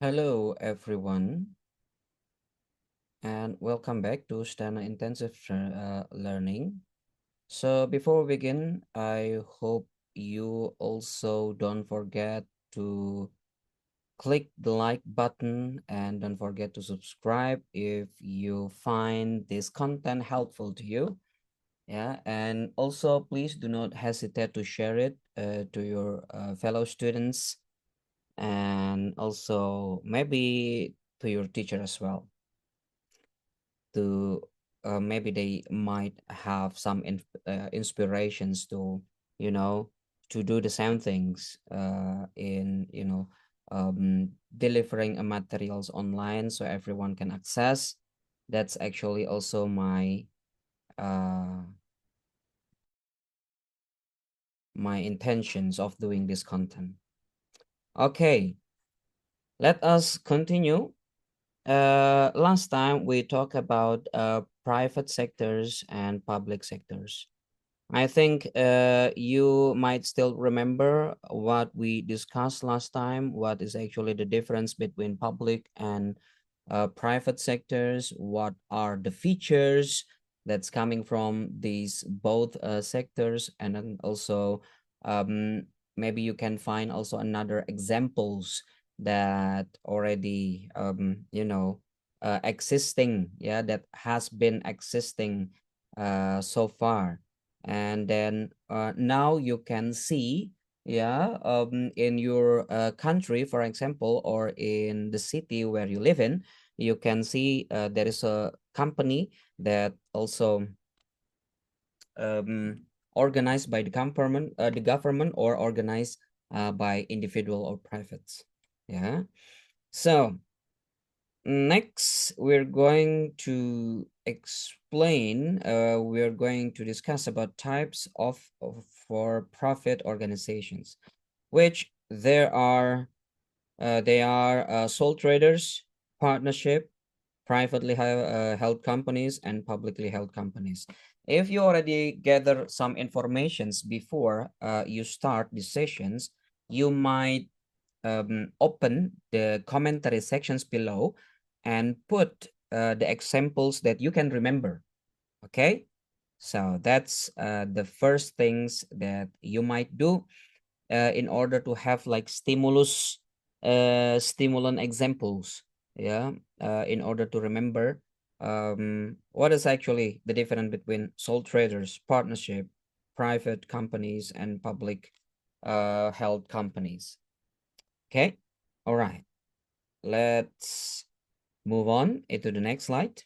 Hello, everyone, and welcome back to Stana Intensive Learning. So, before we begin, I hope you also don't forget to click the like button and don't forget to subscribe if you find this content helpful to you. Yeah, and also please do not hesitate to share it to your fellow students and also maybe to your teacher as well to maybe they might have some inspirations to you know to do the same things in delivering materials online so everyone can access. That's actually also uh my intentions of doing this content. Okay, let us continue. Last time we talked about private sectors and public sectors. I think you might still remember what we discussed last time. What is actually the difference between public and private sectors? What are the features that's coming from these both sectors? And then also um, maybe you can find also another examples that already existing, yeah, that has been existing so far. And then now you can see, yeah, in your country, for example, or in the city where you live in, you can see there is a company that also um, organized by the government, or organized by individual or privates. Yeah. So next, we're going to we're going to discuss about types of for-profit organizations, which they are sole traders, partnership, privately held companies, and publicly held companies. If you already gather some informations before you start the sessions, you might open the commentary sections below and put the examples that you can remember. Okay, so that's the first things that you might do in order to have like stimulant examples. Yeah, in order to remember what is actually the difference between sole traders, partnership, private companies, and public held companies. Okay, all right. Let's move on into the next slide.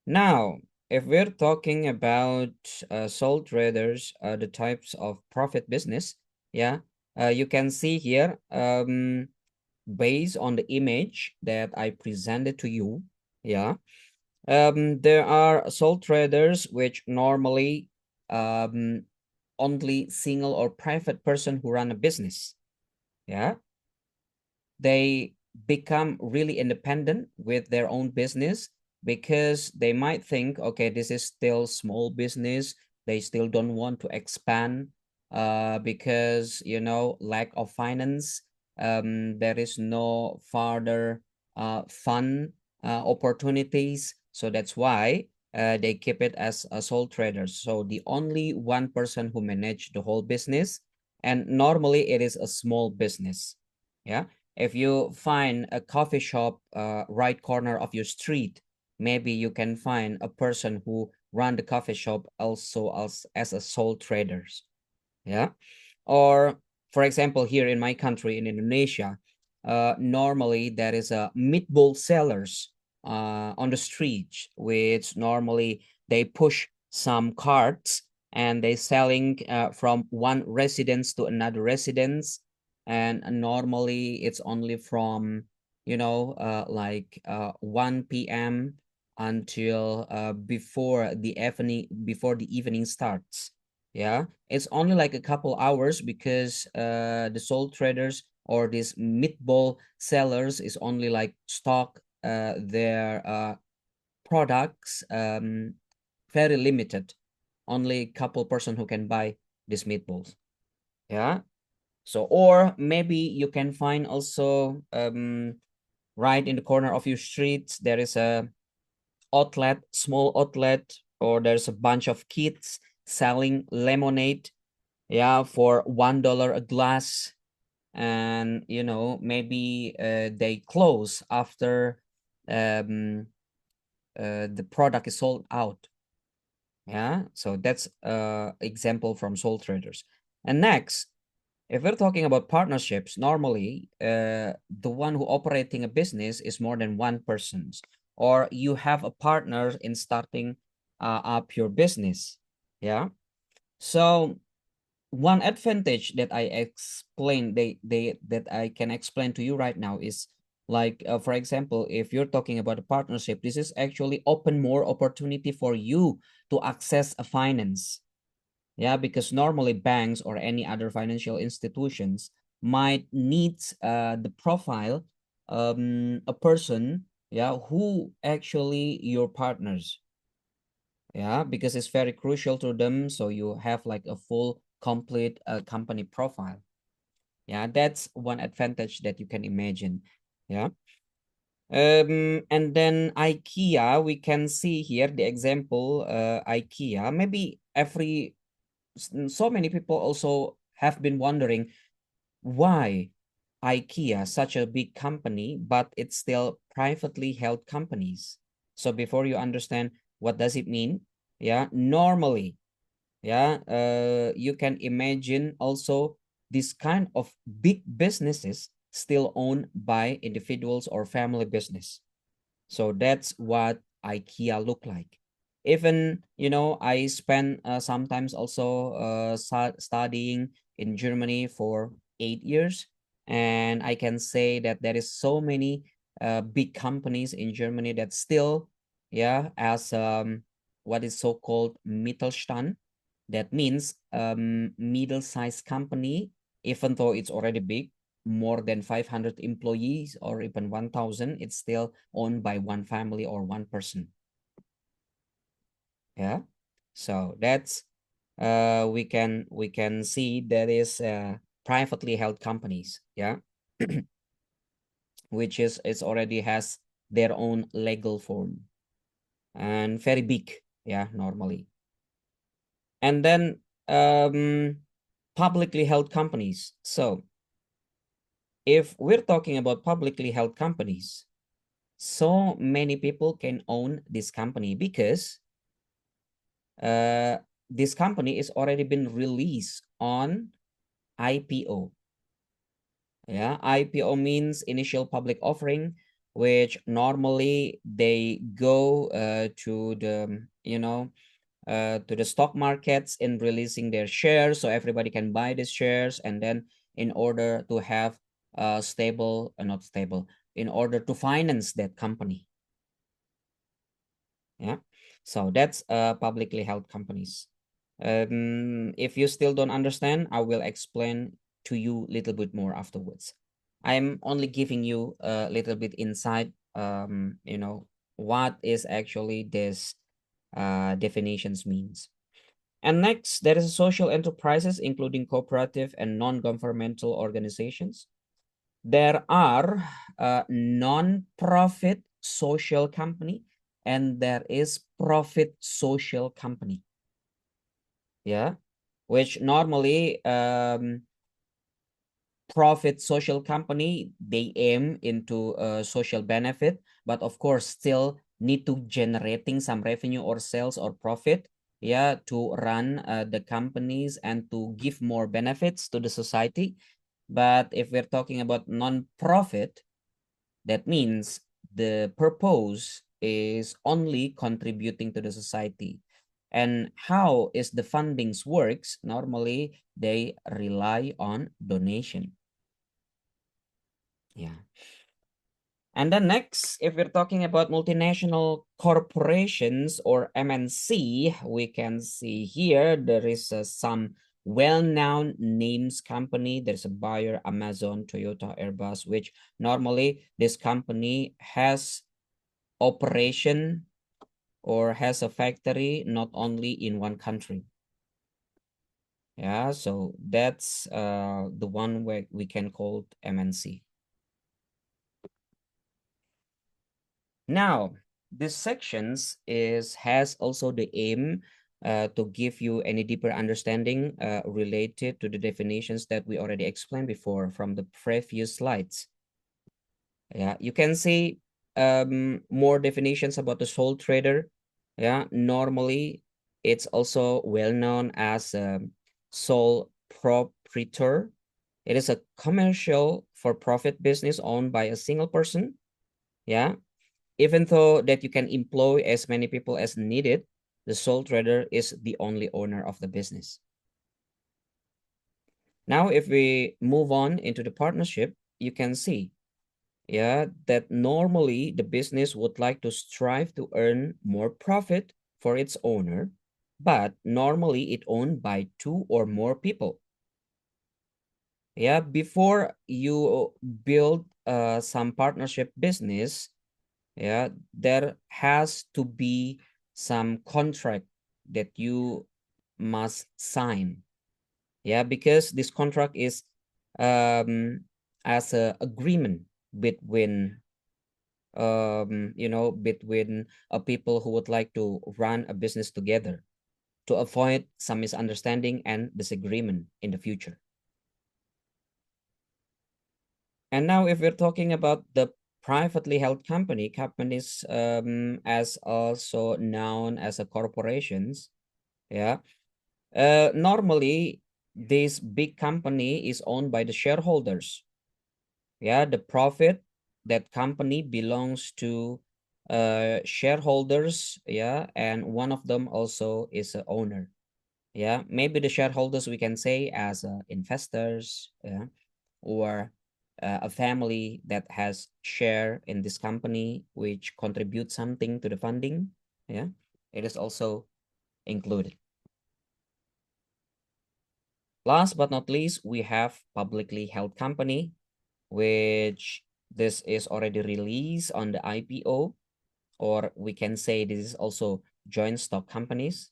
Now, if we're talking about sole traders, the types of profit business, yeah, you can see here, based on the image that I presented to you, yeah, there are sole traders which normally um, only single or private person who run a business, yeah. They become really independent with their own business because they might think, okay, this is still small business. They still don't want to expand because, lack of finance. There is no further fund opportunities. So that's why they keep it as a sole traders. So the only one person who manage the whole business, and normally it is a small business. Yeah, if you find a coffee shop right corner of your street, maybe you can find a person who run the coffee shop also as a sole traders. Yeah. Or for example, here in my country, in Indonesia, normally there is a meatball sellers on the street, which normally they push some carts and they selling from one residence to another residence. And normally it's only from, 1 p.m. until before the evening starts. Yeah, it's only like a couple hours because the sole traders or these meatball sellers is only like stock their products very limited. Only a couple person who can buy these meatballs. Yeah. So, or maybe you can find also right in the corner of your street, there is a outlet, small outlet, or there's a bunch of kids selling lemonade, yeah, for $1 a glass. And maybe they close after um, the product is sold out. Yeah, so that's example from sole traders. And next, if we're talking about partnerships, normally the one who operating a business is more than one person, or you have a partner in starting up your business. Yeah. So one advantage that I explain, they that I can explain to you right now is like, for example, if you're talking about a partnership, this is actually open more opportunity for you to access a finance. Yeah, because normally banks or any other financial institutions might need the profile a person, yeah, who actually your partners. Yeah, because it's very crucial to them, so you have like a full complete company profile. Yeah, that's one advantage that you can imagine. Yeah. And then IKEA, we can see here the example, IKEA. Maybe so many people also have been wondering why IKEA, such a big company, but it's still privately held companies. So before you understand what does it mean, yeah, normally, yeah, you can imagine also this kind of big businesses still owned by individuals or family business. So that's what IKEA look like. Even, I spend sometimes also studying in Germany for 8 years. And I can say that there is so many big companies in Germany that still, yeah, as what is so-called Mittelstand. That means middle-sized company, even though it's already big, more than 500 employees or even 1,000, it's still owned by one family or one person. Yeah. So that's we can see that is privately held companies. Yeah. Which is it's already has their own legal form and very big. Yeah, normally. And then publicly held companies. So if we're talking about publicly held companies, so many people can own this company because uh, this company is already been released on IPO. Yeah, IPO means initial public offering, which normally they go to the to the stock markets in releasing their shares, so everybody can buy these shares, and then in order to have stable, not stable, in order to finance that company. Yeah, so that's publicly held companies. If you still don't understand, I will explain to you a little bit more afterwards. I'm only giving you a little bit insight, what is actually this definitions means. And next, there is social enterprises, including cooperative and non-governmental organizations. There are non-profit social company, and there is profit social company. Yeah, which normally profit social company, they aim into social benefit, but of course still need to generating some revenue or sales or profit, yeah, to run the companies and to give more benefits to the society. But if we're talking about non-profit, that means the purpose is only contributing to the society. And how is the fundings works? Normally, they rely on donation. Yeah. And then next, if we're talking about multinational corporations or MNC, we can see here there is some well-known names company. There's a Bayer, Amazon, Toyota, Airbus, which normally this company has operation or has a factory not only in one country. Yeah, so that's the one where we can call MNC. Now, this sections is has also the aim to give you any deeper understanding related to the definitions that we already explained before from the previous slides. Yeah, you can see more definitions about the sole trader. Yeah, normally it's also well known as sole proprietor. It is a commercial for profit business owned by a single person. Yeah, even though that you can employ as many people as needed, the sole trader is the only owner of the business. Now, if we move on into the partnership, you can see, yeah, that normally the business would like to strive to earn more profit for its owner, but normally it owned by two or more people. Yeah, before you build some partnership business, yeah, there has to be some contract that you must sign. Yeah, because this contract is as a agreement between between people who would like to run a business together to avoid some misunderstanding and disagreement in the future. And now, if we're talking about the privately held companies as also known as a corporations, yeah, normally this big company is owned by the shareholders. Yeah, the profit that company belongs to shareholders. Yeah, and one of them also is a owner. Yeah, maybe the shareholders we can say as investors. Yeah, or a family that has share in this company which contribute something to the funding. Yeah, it is also included. Last but not least, we have publicly held company, which this is already released on the IPO, or we can say this is also joint stock companies,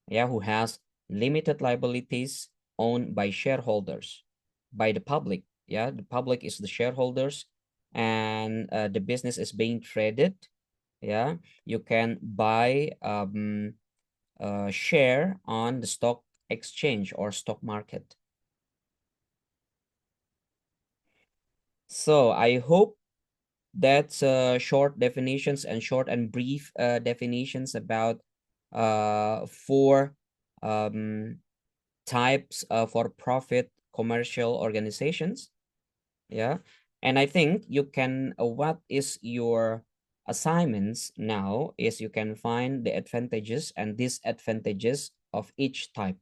yeah, who has limited liabilities owned by shareholders, by the public. Yeah, the public is the shareholders, and the business is being traded. Yeah, you can buy share on the stock exchange or stock market. So I hope that's short definitions and short and brief definitions about four um, types for profit commercial organizations. Yeah. And I think you can, what is your assignments now is you can find the advantages and disadvantages of each type.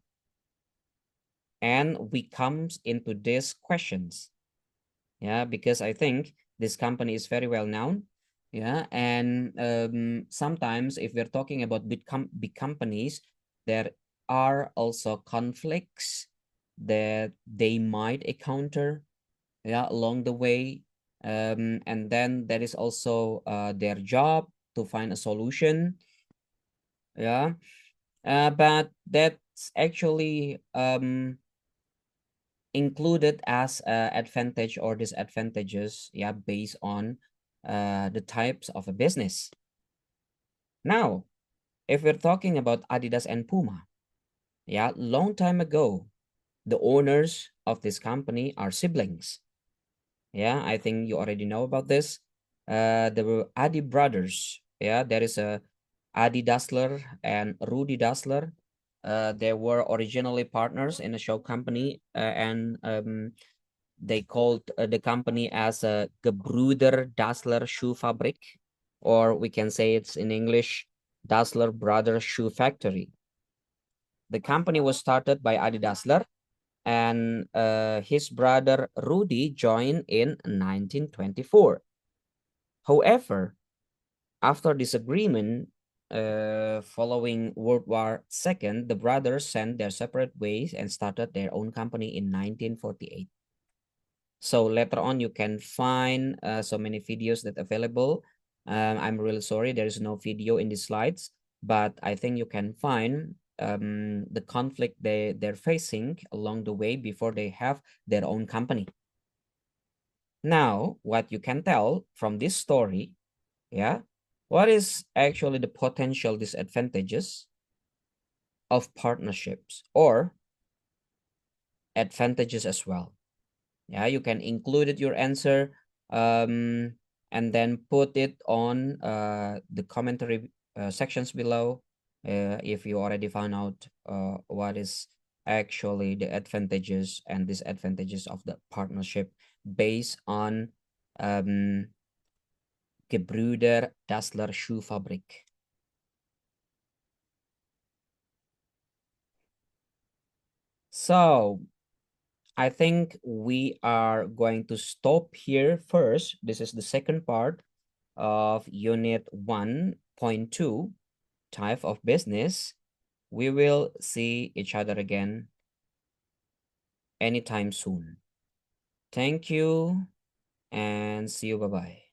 And we comes into these questions. Yeah, because I think this company is very well known. Yeah, and sometimes if we're talking about big companies, there are also conflicts that they might encounter, yeah, along the way. And then there is also their job to find a solution. Yeah, but that's actually included as advantage or disadvantages, yeah, based on the types of a business. Now, if we're talking about Adidas and Puma, yeah, long time ago, the owners of this company are siblings. Yeah, I think you already know about this. There were Adi brothers. Yeah, there is a Adi Dassler and Rudy Dassler. They were originally partners in a show company, and they called the company as a Gebruder Dassler Shoe Fabrik, or we can say it's in English, Dassler Brothers Shoe Factory. The company was started by Adi Dassler, and his brother Rudy joined in 1924. However, after disagreement following World War II, the brothers sent their separate ways and started their own company in 1948. So later on, you can find so many videos that available. I'm really sorry, there is no video in the slides, but I think you can find the conflict they're facing along the way before they have their own company. Now, what you can tell from this story, yeah, what is actually the potential disadvantages of partnerships or advantages as well? Yeah, you can include it your answer, um, and then put it on the commentary sections below if you already found out what is actually the advantages and disadvantages of the partnership based on um, Gebrüder Dassler Schuhfabrik. So I think we are going to stop here first. This is the second part of Unit 1.2, Type of Business. We will see each other again anytime soon. Thank you and see you. Bye bye.